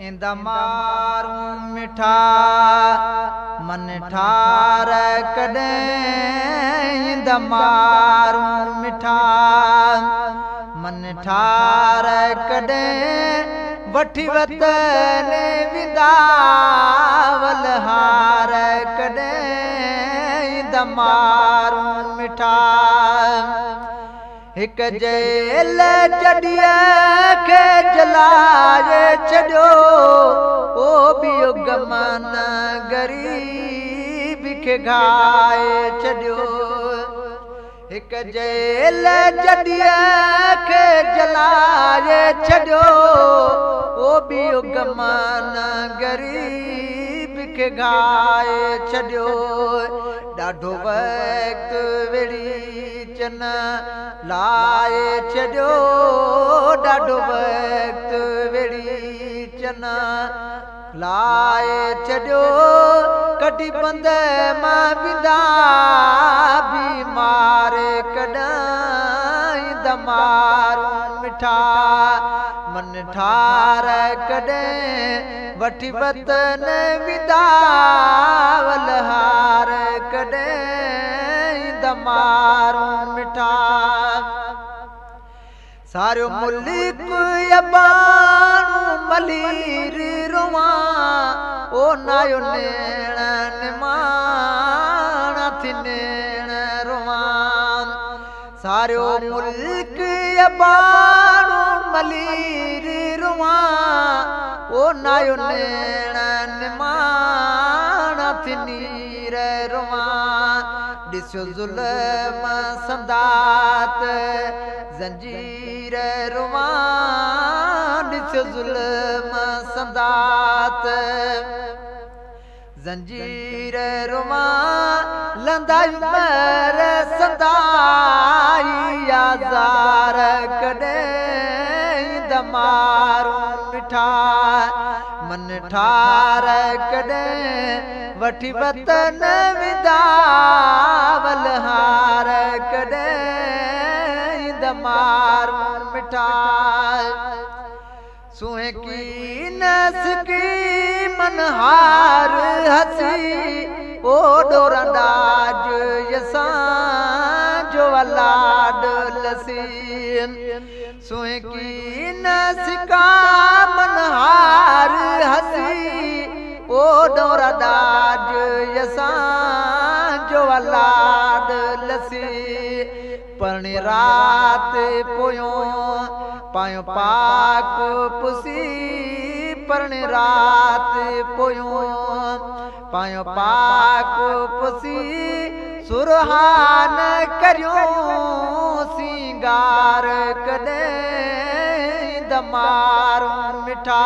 इंद मारूं मिठा मन ठार कॾहिं इंद मारूं मिठा मन ठार कॾहिं वठी वतन विदा वलहार कॾहिं इंद मारूं मिठा हिक जेल जॾीअ खे जलाए छॾियो ओ बियो गमन ग़रीब खे घाए छॾियो हिक जेल जॾीअ खे जलाए छॾियो ओ बियो गमन ग़रीब खे घाए छॾियो ॾाढो वक़्तु विड़ी चन लाए छॾियो ॾाढो वक़्तु विड़ी चन लाए छॾियो कढी बंद मां विदा बीमार कॾहिं इंद मारूं मिठा मन ठार कॾहिं वठी वतन विदा वलहार कॾहिं इंद मारूं मिठा सारो मुल्क अबानू मलीर रुवां ओ नायो नेण निमाण थी नेण रुवां सारो मुल्क अबानू मलीर रुवां ओ नायो नेण निमाण थी नीर रुवां ॾिसो ज़ुल्म संदात ज़ंजीर रुवां ॾिसो ज़ुल्म संदात ज़ंजीर रुवां लंदाई मर संदाई याज़ार कॾहिं इंद मारूं मिठा मन ठार कॾहिं वठी वतन विदा वलहार कॾहिं इंद मारूं मिठा सुहे की नसकी मनहार हसी ओ डोरंदाज यसां जो लाड लसी सुहे की नसका मनहार हसी ओ डोरंदाज यसां जो लाड लसी पण रात पोयो पायो पाक पुसी पण रात पोयो पायो पाक पुसी सुरहान करियो सिंगार कॾहिं इंद मारूं मिठा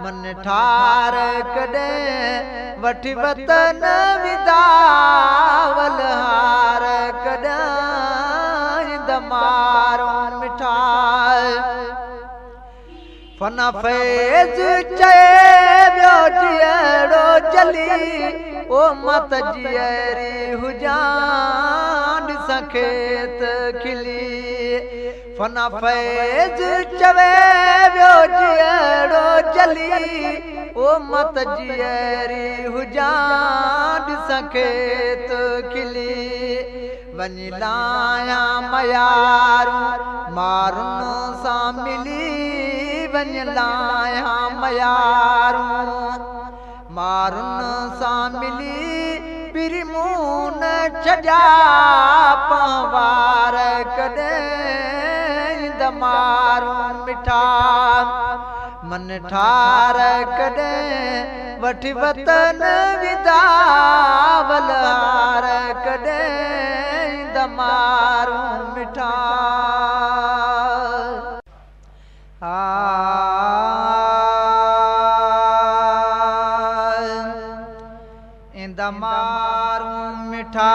मन ठार कॾहिं वठी वतन विदा वलहार कॾहिं इंद मारूं मिठा फना फैज़ चए वियो जीअरो जली ओ मत जीअरी हुजां ॾिसां खेत खिली फना फैज़ चवे वियो जीअरो जली ओ मत जीअरी हुजां ॾिसां खेत खिली वञी लायां मयारूं मारुनि सां मिली वञ लायां मयारूं मारुनि सां मिली पिरी मूं न छॾिया पवार कॾहिं इंद मारूं मिठा मन ठार कॾहिं वठी वतन विदा वलहार कॾहिं इंद मारूं मिठा इंद मारूं मिठा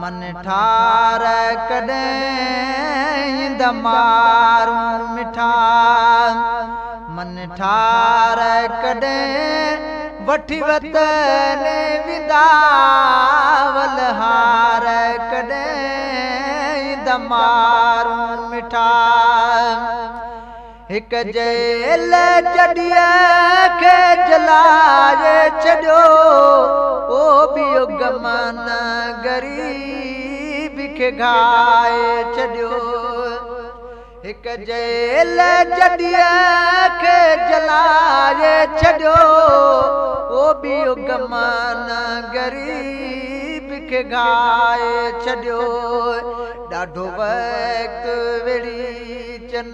मन ठार कॾहिं इंद मारूं मिठा मन ठार कॾहिं वठी वतन विदा वलहार कॾहिं मारूं मिठा हिक जेल जॾीअ खे जलाए छॾियो ओ बि गमन ग़रीब खे घाए छॾियो हिक जेल जॾीअ खे जलाए छॾियो ओ बि गमन ग़रीब खे घाए छॾियो ॾाढो वक़्तु विड़ी चन